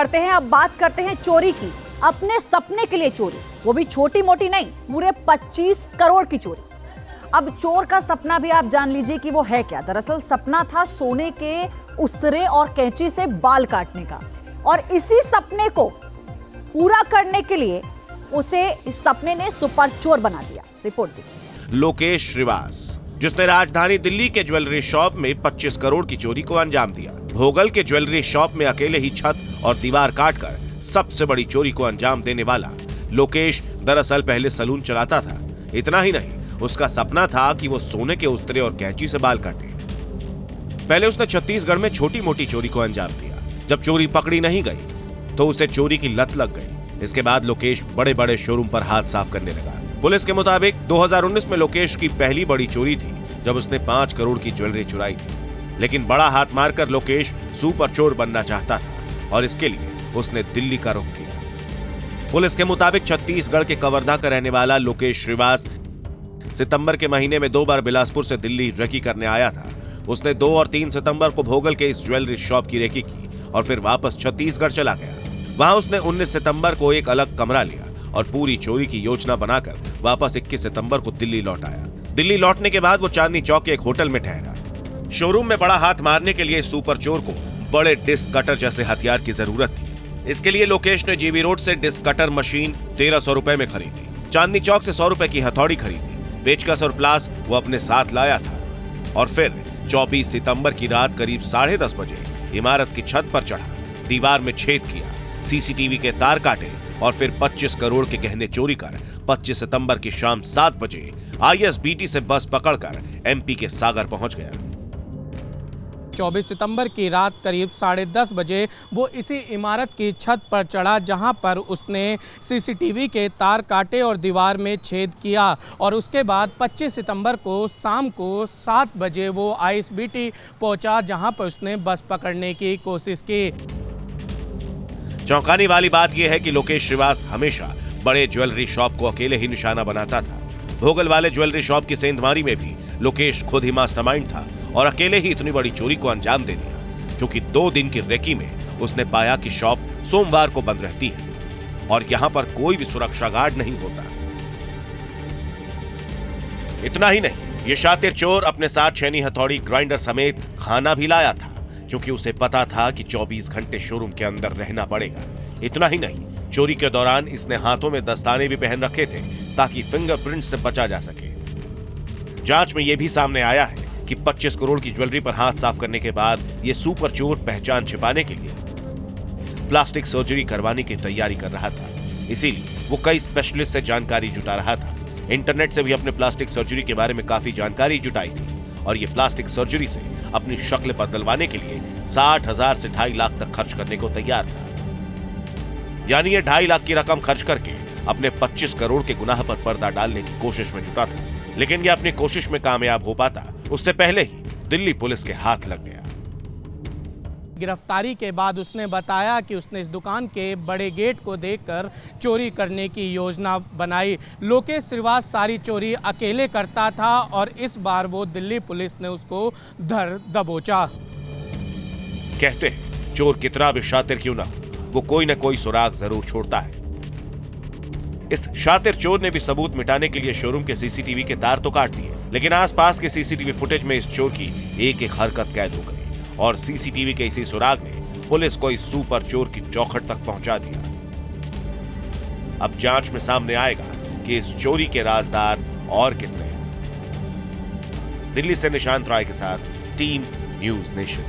बढ़ते हैं, अब बात करते हैं चोरी की। अपने सपने के लिए चोरी, वो भी छोटी मोटी नहीं, पूरे 25 करोड़ की चोरी। अब चोर का सपना भी आप जान लीजिए कि वो है क्या। दरअसल सपना था सोने के उस्तरे और कैंची से बाल काटने का, और इसी सपने को पूरा करने के लिए उसे इस सपने ने सुपर चोर बना दिया। रिपोर्ट देखिए। लोकेश श्रीवास, जिसने राजधानी दिल्ली के ज्वेलरी शॉप में 25 करोड़ की चोरी को अंजाम दिया। भोगल के ज्वेलरी शॉप में अकेले ही छत और दीवार काटकर सबसे बड़ी चोरी को अंजाम देने वाला लोकेश दरअसल पहले सलून चलाता था। इतना ही नहीं, उसका सपना था कि वो सोने के उस्तरे और कैंची से बाल काटे। पहले उसने छत्तीसगढ़ में छोटी मोटी चोरी को अंजाम दिया। जब चोरी पकड़ी नहीं गई तो उसे चोरी की लत लग गई। इसके बाद लोकेश बड़े बड़े शोरूम पर हाथ साफ करने लगा। पुलिस के मुताबिक 2019 में लोकेश की पहली बड़ी चोरी थी, जब उसने 5 करोड़ की ज्वेलरी चुराई थी। लेकिन बड़ा हाथ मारकर लोकेश सुपर चोर बनना चाहता था, और इसके लिए उसने दिल्ली का रुख किया। पुलिस के मुताबिक छत्तीसगढ़ के कवर्धा का रहने वाला लोकेश श्रीवास सितंबर के महीने में 2 बार बिलासपुर से दिल्ली रेकी करने आया था। उसने 2 और 3 सितंबर को भोगल के इस ज्वेलरी शॉप की रेकी की और फिर वापस छत्तीसगढ़ चला गया। वहां उसने 19 सितंबर को एक अलग कमरा लिया और पूरी चोरी की योजना बनाकर वापस 21 सितंबर को दिल्ली लौट आया। दिल्ली लौटने के बाद वो चांदनी चौक के एक होटल में ठहरा। शोरूम में बड़ा हाथ मारने के लिए सुपर चोर को बड़े डिस्क कटर जैसे हथियार की जरूरत थी। इसके लिए लोकेश ने जीबी रोड से डिस्क कटर मशीन 1300 रुपए में खरीदी। चांदनी चौक से 100 रुपए की हथौड़ी खरीदी। पेचकस और प्लास वो अपने साथ लाया था, और फिर 24 सितंबर की रात करीब 10:30 बजे इमारत की छत पर चढ़ा, दीवार में छेद किया, सीसीटीवी के तार काटे और फिर 25 करोड़ के गहने चोरी कर 25 सितंबर की शाम 7 बजे आईएसबीटी से बस पकड़कर एमपी के सागर पहुंच गया। 24 सितंबर की रात करीब 10:30 बजे वो इसी इमारत की छत पर चढ़ा, जहां पर उसने सीसीटीवी के तार काटे और दीवार में छेद किया, और उसके बाद 25 सितंबर को शाम को 7 बजे वो आईएसबीटी पहुंचा, जहां पर उसने बस पकड़ने की कोशिश की। चौंकाने वाली बात यह है कि लोकेश श्रीवास हमेशा बड़े ज्वेलरी शॉप को अकेले ही निशाना बनाता था। भोगल वाले ज्वेलरी शॉप की सेंधमारी में भी लोकेश खुद ही मास्टरमाइंड था और अकेले ही इतनी बड़ी चोरी को अंजाम दे दिया, क्योंकि 2 दिन की रेकी में उसने पाया कि शॉप सोमवार को बंद रहती है और यहां पर कोई भी सुरक्षा गार्ड नहीं होता। इतना ही नहीं, ये शातिर चोर अपने साथ छेनी, हथौड़ी, ग्राइंडर समेत खाना भी लाया था, क्योंकि उसे पता था कि 24 घंटे शोरूम के अंदर रहना पड़ेगा। इतना ही नहीं, चोरी के दौरान इसने हाथों में दस्ताने भी पहन रखे थे ताकि फिंगरप्रिंट से बचा जा सके। जांच में यह भी सामने आया है कि 25 करोड़ की ज्वेलरी पर हाथ साफ करने के बाद यह सुपर चोर पहचान छिपाने के लिए प्लास्टिक सर्जरी करवाने की तैयारी कर रहा था। इसीलिए वो कई स्पेशलिस्ट से जानकारी जुटा रहा था। इंटरनेट से भी अपने प्लास्टिक सर्जरी के बारे में काफी जानकारी जुटाई थी, और ये प्लास्टिक सर्जरी से अपनी शक्ल बदलवाने के लिए 60,000 से 2.5 लाख तक खर्च करने को तैयार था। यानी ये 2.5 लाख की रकम खर्च करके अपने 25 करोड़ के गुनाह पर पर्दा डालने की कोशिश में जुटा था। लेकिन ये अपनी कोशिश में कामयाब हो पाता उससे पहले ही दिल्ली पुलिस के हाथ लग गया। गिरफ्तारी के बाद उसने बताया कि उसने इस दुकान के बड़े गेट को देखकर चोरी करने की योजना बनाई। लोकेश श्रीवास सारी चोरी अकेले करता था, और इस बार वो दिल्ली पुलिस ने उसको धर दबोचा। कहते हैं चोर कितना भी शातिर क्यों ना, वो कोई न कोई सुराग जरूर छोड़ता है। इस शातिर चोर ने भी सबूत मिटाने के लिए शोरूम के सीसीटीवी के तार तो काट दिए, लेकिन आसपास के सीसीटीवी फुटेज में इस चोर की एक-एक हरकत कैद हो गई, और सीसीटीवी के इसी सुराग ने पुलिस को इस सुपर चोर की चौखट तक पहुंचा दिया। अब जांच में सामने आएगा कि इस चोरी के राजदार और कितने हैं। दिल्ली से निशांत राय के साथ टीम न्यूज़ नेशन।